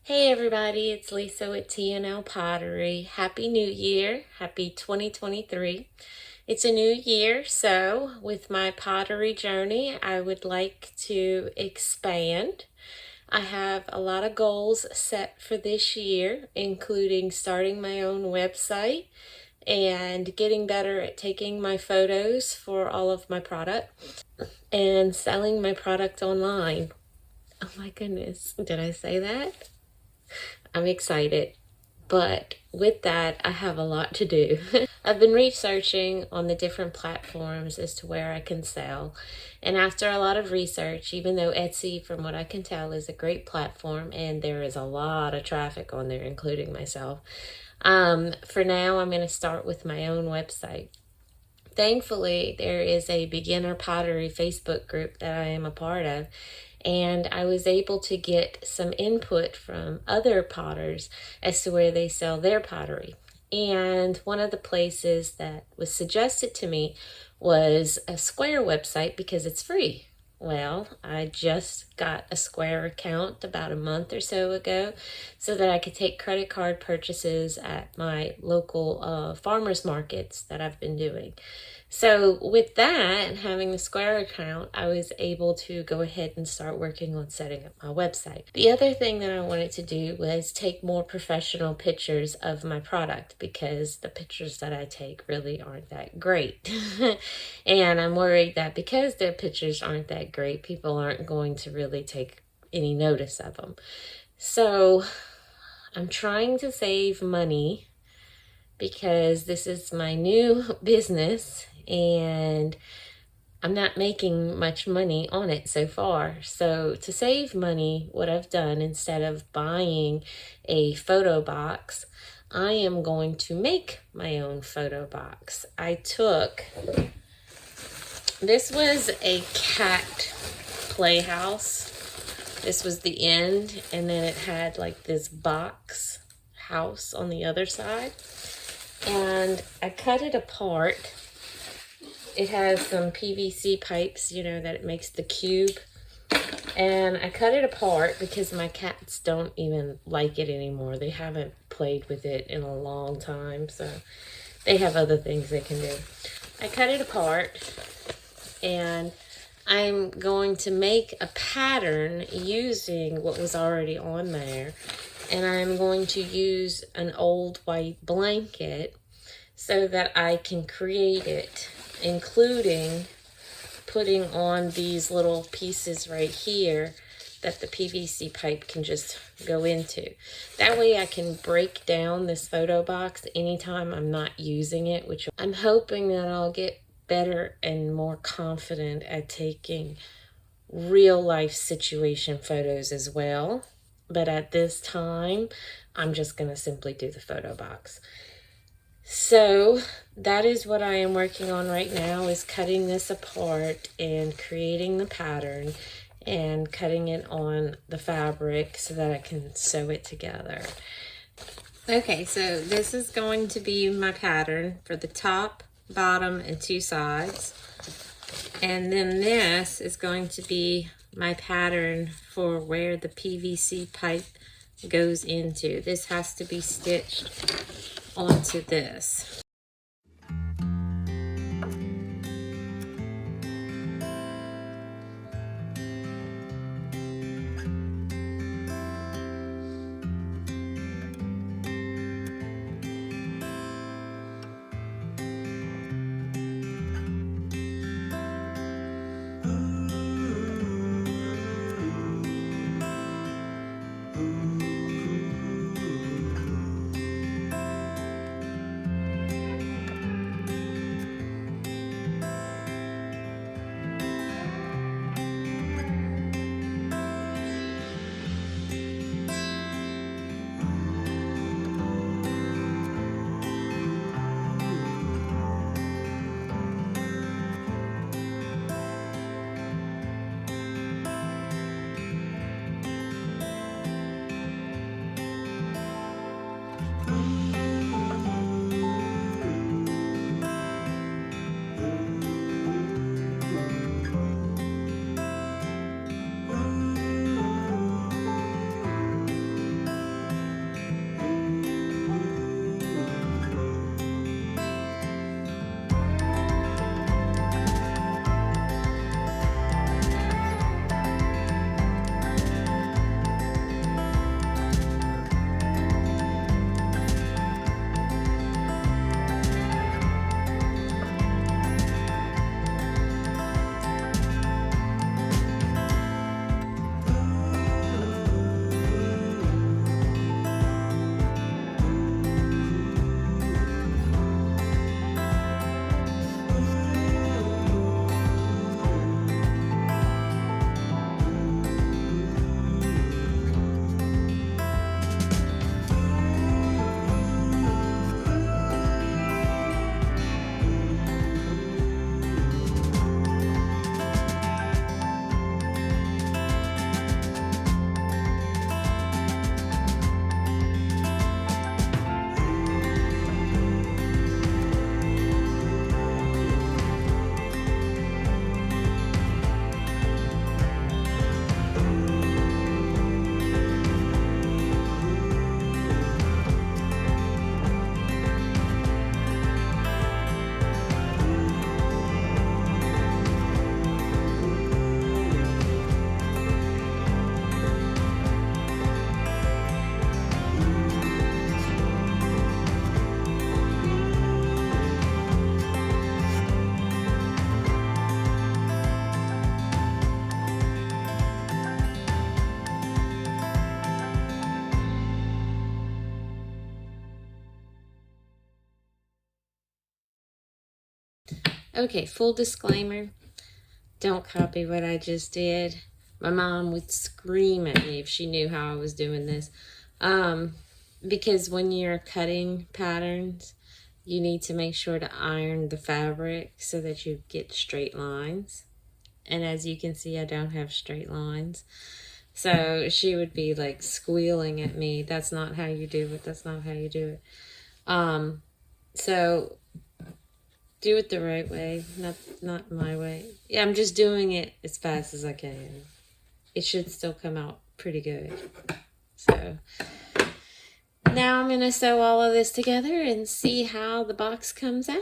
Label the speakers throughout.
Speaker 1: Hey everybody, it's Lisa with TNL Pottery. Happy New Year. Happy 2023. It's a new year, so with my pottery journey, I would like to expand. I have a lot of goals set for this year, including starting my own website and getting better at taking my photos for all of my product and selling my product online. Oh my goodness, did I say that? I'm excited. But with that, I have a lot to do. I've been researching on the different platforms as to where I can sell. And after a lot of research, even though Etsy, from what I can tell, is a great platform and there is a lot of traffic on there, including myself, for now, I'm going to start with my own website. Thankfully, there is a beginner pottery Facebook group that I am a part of, and I was able to get some input from other potters as to where they sell their pottery. And one of the places that was suggested to me was a Square website because it's free. Well, I just got a Square account about a month or so ago so that I could take credit card purchases at my local farmers markets that I've been doing. So with that and having the Square account, I was able to go ahead and start working on setting up my website. The other thing that I wanted to do was take more professional pictures of my product because the pictures that I take really aren't that great. And I'm worried that because their pictures aren't that great, people aren't going to really take any notice of them. So I'm trying to save money because this is my new business and I'm not making much money on it so far. So to save money, what I've done, instead of buying a photo box, I am going to make my own photo box. This was a cat playhouse. This was the end, and then it had like this box house on the other side. And I cut it apart. It has some PVC pipes, that it makes the cube. And I cut it apart because my cats don't even like it anymore. They haven't played with it in a long time, so they have other things they can do. I cut it apart and I'm going to make a pattern using what was already on there. And I'm going to use an old white blanket so that I can create it, including putting on these little pieces right here that the PVC pipe can just go into. That way I can break down this photo box anytime I'm not using it, which I'm hoping that I'll get better and more confident at taking real life situation photos as well. But at this time, I'm just going to simply do the photo box. So that is what I am working on right now, is cutting this apart and creating the pattern and cutting it on the fabric so that I can sew it together. Okay, so this is going to be my pattern for the top, bottom, and two sides. And then this is going to be my pattern for where the PVC pipe goes into. This has to be stitched onto this. Okay, full disclaimer, don't copy what I just did. My mom would scream at me if she knew how I was doing this. Because when you're cutting patterns, you need to make sure to iron the fabric so that you get straight lines. And as you can see, I don't have straight lines. So she would be like squealing at me. That's not how you do it. That's not how you do it. So do it the right way, not my way. Yeah, I'm just doing it as fast as I can. It should still come out pretty good. So now I'm gonna sew all of this together and see how the box comes out.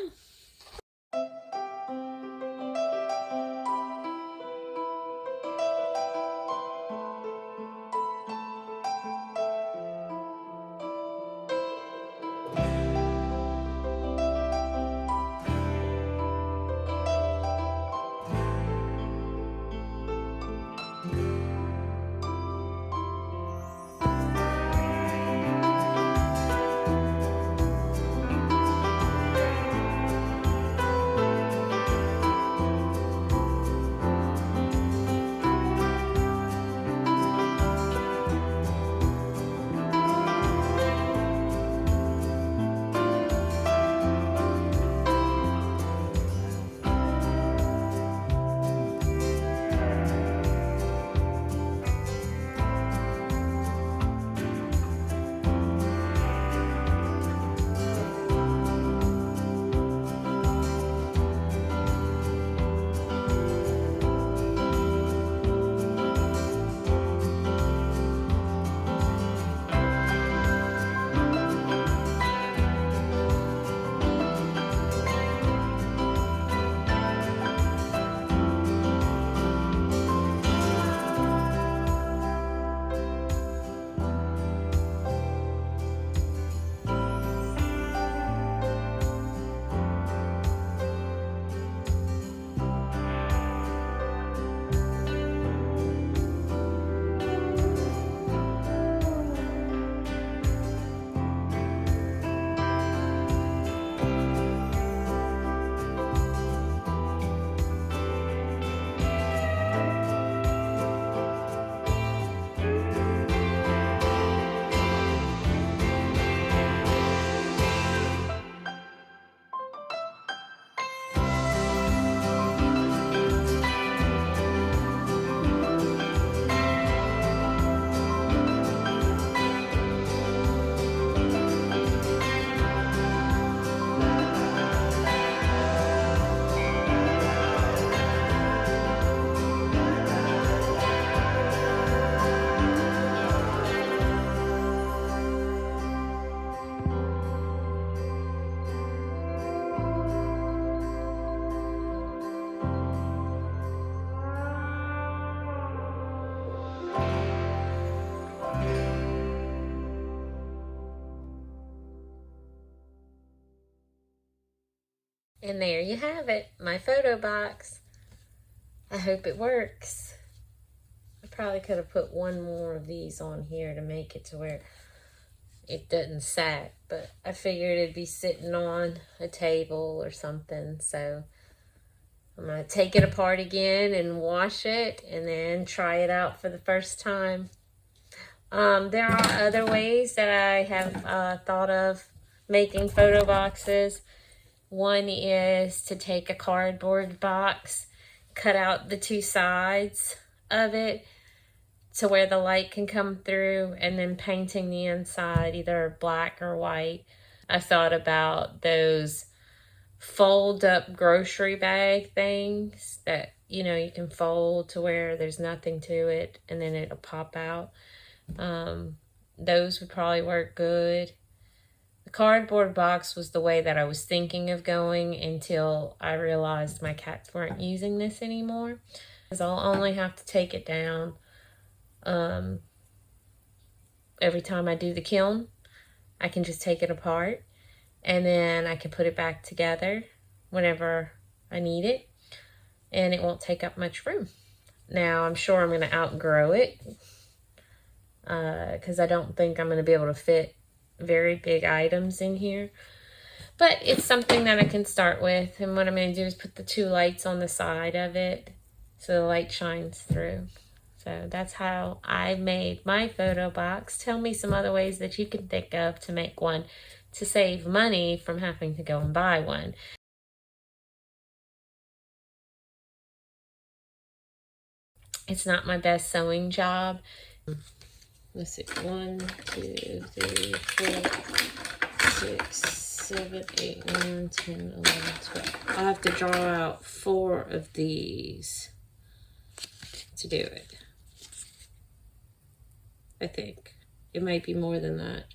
Speaker 1: And there you have it, my photo box. I hope it works. I probably could have put one more of these on here to make it to where it doesn't sag, but I figured it'd be sitting on a table or something. So I'm going to take it apart again and wash it and then try it out for the first time. There are other ways that I have thought of making photo boxes. One is to take a cardboard box, cut out the two sides of it to where the light can come through, and then painting the inside either black or white. I thought about those fold up grocery bag things that, you know, you can fold to where there's nothing to it and then it'll pop out. Those would probably work good. The cardboard box was the way that I was thinking of going until I realized my cats weren't using this anymore. Because I'll only have to take it down every time I do the kiln. I can just take it apart and then I can put it back together whenever I need it, and it won't take up much room. Now I'm sure I'm going to outgrow it because I don't think I'm going to be able to fit very big items in here. But it's something that I can start with. And what I'm going to do is put the 2 lights on the side of it so the light shines through. So that's how I made my photo box. Tell me some other ways that you can think of to make one to save money from having to go and buy one. It's not my best sewing job. Let's see, 1, 2, 3, 4, 6, 7, 8, 9, 10, 11, 12. I'll have to draw out 4 of these to do it. I think. It might be more than that.